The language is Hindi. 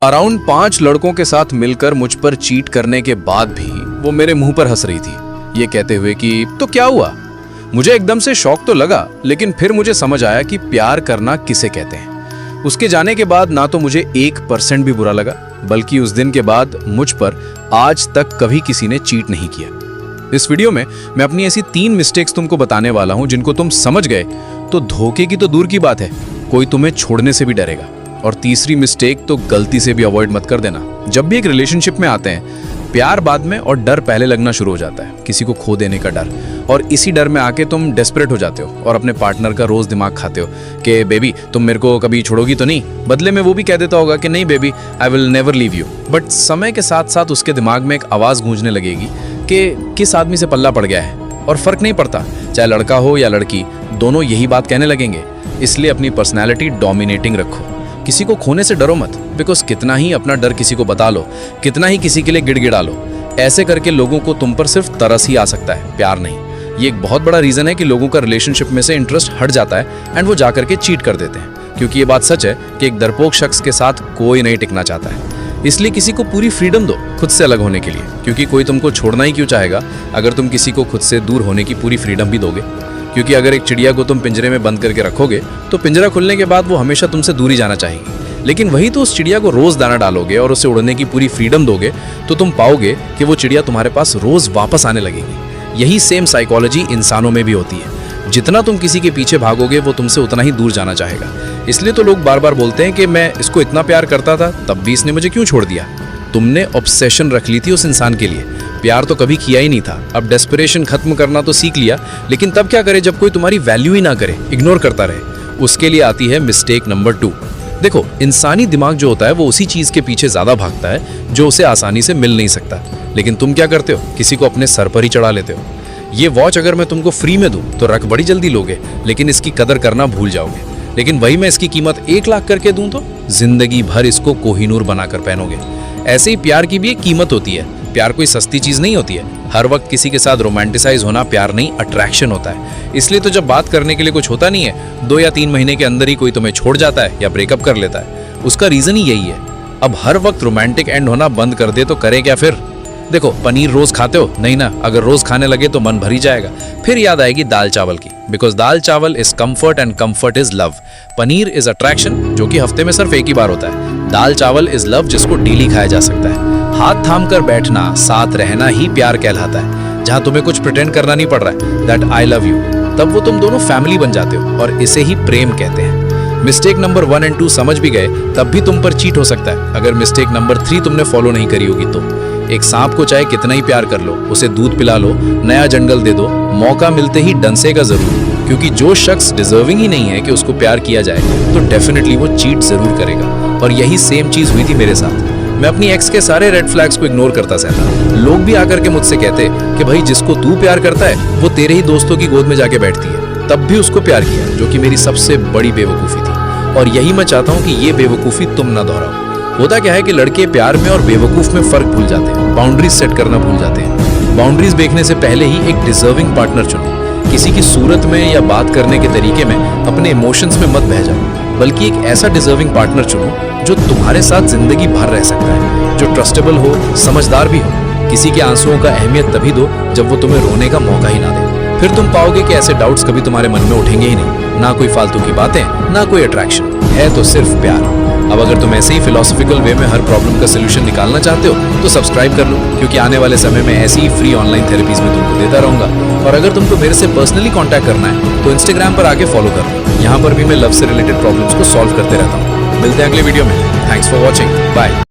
अराउंड 5 लड़कों के साथ मिलकर मुझ पर चीट करने के बाद भी वो मेरे मुंह पर हंस रही थी, ये कहते हुए कि तो क्या हुआ। मुझे एकदम से शौक तो लगा, लेकिन फिर मुझे समझ आया कि प्यार करना किसे कहते हैं। उसके जाने के बाद ना तो मुझे 1% भी बुरा लगा, बल्कि उस दिन के बाद मुझ पर आज तक कभी किसी ने चीट नहीं किया। इस वीडियो में मैं अपनी ऐसी 3 मिस्टेक्स तुमको बताने वाला हूं जिनको तुम समझ गए तो धोखे की तो दूर की बात है, कोई तुम्हें छोड़ने से भी डरेगा। और तीसरी मिस्टेक तो गलती से भी अवॉइड मत कर देना। जब भी एक रिलेशनशिप में आते हैं, प्यार बाद में और डर पहले लगना शुरू हो जाता है, किसी को खो देने का डर। और इसी डर में आके तुम डेस्परेट हो जाते हो और अपने पार्टनर का रोज दिमाग खाते हो कि बेबी तुम मेरे को कभी छोड़ोगी तो नहीं। बदले में वो भी कह देता होगा कि नहीं baby I will never leave you. But समय के साथ साथ उसके दिमाग में एक आवाज गूंजने लगेगी कि किस आदमी से पल्ला पड़ गया है, और फर्क नहीं पड़ता चाहे लड़का हो या लड़की, दोनों यही बात कहने लगेंगे। इसलिए अपनी पर्सनैलिटी डोमिनेटिंग रखो, किसी को खोने से डरो मत, बिकॉज कितना ही अपना डर किसी को बता लो, कितना ही किसी के लिए गिड़गिड़ा लो, ऐसे करके लोगों को तुम पर सिर्फ तरस ही आ सकता है, प्यार नहीं। ये एक बहुत बड़ा रीजन है कि लोगों का रिलेशनशिप में से इंटरेस्ट हट जाता है एंड वो जाकर के चीट कर देते हैं, क्योंकि ये बात सच है कि एक डरपोक शख्स के साथ कोई नहीं टिकना चाहता है। इसलिए किसी को पूरी फ्रीडम दो खुद से अलग होने के लिए, क्योंकि कोई तुमको छोड़ना ही क्यों चाहेगा अगर तुम किसी को खुद से दूर होने की पूरी फ्रीडम भी दोगे। क्योंकि अगर एक चिड़िया को तुम पिंजरे में बंद करके रखोगे तो पिंजरा खुलने के बाद वो हमेशा तुमसे दूर ही जाना चाहेगी। लेकिन वही तो उस चिड़िया को रोज दाना डालोगे और उसे उड़ने की पूरी फ्रीडम दोगे तो तुम पाओगे कि वो चिड़िया तुम्हारे पास रोज वापस आने लगेगी। यही सेम साइकोलॉजी इंसानों में भी होती है। जितना तुम किसी के पीछे भागोगे वो तुमसे उतना ही दूर जाना चाहेगा। इसलिए तो लोग बार बार बोलते हैं कि मैं इसको इतना प्यार करता था तब भी इसने मुझे क्यों छोड़ दिया। तुमने ऑब्सेशन रख ली थी उस इंसान के लिए, प्यार तो कभी किया ही नहीं था। अब डेस्परेशन खत्म करना तो सीख लिया, लेकिन तब क्या करे जब कोई तुम्हारी वैल्यू ही ना करे, इग्नोर करता रहे। उसके लिए आती है मिस्टेक नंबर 2। देखो, इंसानी दिमाग जो होता है वो उसी चीज के पीछे ज्यादा भागता है जो उसे आसानी से मिल नहीं सकता। लेकिन तुम क्या करते हो, किसी को अपने सर पर ही चढ़ा लेते हो। ये वॉच अगर मैं तुमको फ्री में दूं तो रख बड़ी जल्दी लोगे, लेकिन इसकी कदर करना भूल जाओगे। लेकिन वही मैं इसकी कीमत 1 लाख करके दूं तो जिंदगी भर इसको कोहिनूर बनाकर पहनोगे। ऐसे ही प्यार की भी एक कीमत होती है। प्यार कोई सस्ती चीज नहीं होती है। हर वक्त किसी के साथ रोमांटिसाइज होना प्यार नहीं, अट्रैक्शन होता है। इसलिए तो जब बात करने के लिए कुछ होता नहीं है, 2 या 3 महीने के अंदर ही कोई तुम्हें छोड़ जाता है या ब्रेकअप कर लेता है, उसका रीजन ही यही है। अब हर वक्त रोमांटिक एंड होना बंद कर दे तो करे क्या फिर। देखो, पनीर रोज खाते हो नहीं ना, अगर रोज खाने लगे तो मन भर ही जाएगा। फिर याद आएगी दाल चावल की, बिकॉज दाल चावल is comfort and comfort is love. Paneer is attraction जो कि हफ्ते में सिर्फ एक ही बार होता है। दाल चावल इज लव जिसको डेली खाया जा सकता है। हाथ थाम कर बैठना, साथ रहना ही प्यार कहलाता है, जहां तुम्हें कुछ प्रिटेंड करना नहीं पड़ रहा है दैट आई लव यू। तब वो तुम दोनों फैमिली बन जाते हो और इसे ही प्रेम कहते हैं। मिस्टेक नंबर 1 और 2 समझ भी गए तब भी तुम पर चीट हो सकता है अगर मिस्टेक नंबर 3 तुमने फॉलो नहीं करी होगी तो। एक सांप को चाहे कितना ही प्यार कर लो, उसे दूध पिला लो, नया जंगल दे दो, मौका मिलते ही डंसेगा जरूर। क्योंकि जो शख्स डिजर्विंग ही नहीं है कि उसको प्यार किया जाए तो डेफिनेटली वो चीट जरूर करेगा। और यही सेम चीज हुई थी मेरे साथ। मैं अपनी एक्स के सारे रेड फ्लैग्स को इग्नोर करता सहता। लोग भी आकर के मुझसे कहते कि भाई जिसको तू प्यार करता है वो तेरे ही दोस्तों की गोद में जाके बैठती है, तब भी उसको प्यार किया, जो कि मेरी सबसे बड़ी बेवकूफ़ी थी। और यही मैं चाहता हूँ कि ये बेवकूफ़ी तुम ना दोहराओ। होता क्या है कि लड़के प्यार में और बेवकूफ़ में फ़र्क भूल जाते हैं, बाउंड्रीज सेट करना भूल जाते हैं। बाउंड्रीज देखने से पहले ही एक डिजर्विंग पार्टनर चुनो। किसी की सूरत में या बात करने के तरीके में अपने इमोशंस में मत बह जाओ, बल्कि एक ऐसा डिजर्विंग पार्टनर चुनो जो तुम्हारे साथ जिंदगी भर रह सकता है, जो ट्रस्टेबल हो, समझदार भी हो। किसी के आंसुओं का अहमियत तभी दो जब वो तुम्हें रोने का मौका ही ना दे। फिर तुम पाओगे कि ऐसे डाउट्स कभी तुम्हारे मन में उठेंगे ही नहीं। ना कोई फालतू की बातें, ना कोई अट्रैक्शन, है तो सिर्फ प्यार। अब अगर तुम ऐसे ही फिलोसॉफिकल वे में हर प्रॉब्लम का सोल्यूशन निकालना चाहते हो तो सब्सक्राइब कर लो, क्योंकि आने वाले समय में ऐसी ही फ्री ऑनलाइन थेरेपीज में तुमको देता रहूंगा। और अगर तुमको मेरे से पर्सनली कांटेक्ट करना है तो इंस्टाग्राम पर आके फॉलो कर लो। यहाँ पर भी मैं लव से रिलेटेड प्रॉब्लम्स को सॉल्व करते रहता हूँ। मिलते हैं अगले वीडियो में। Thanks for watching, bye.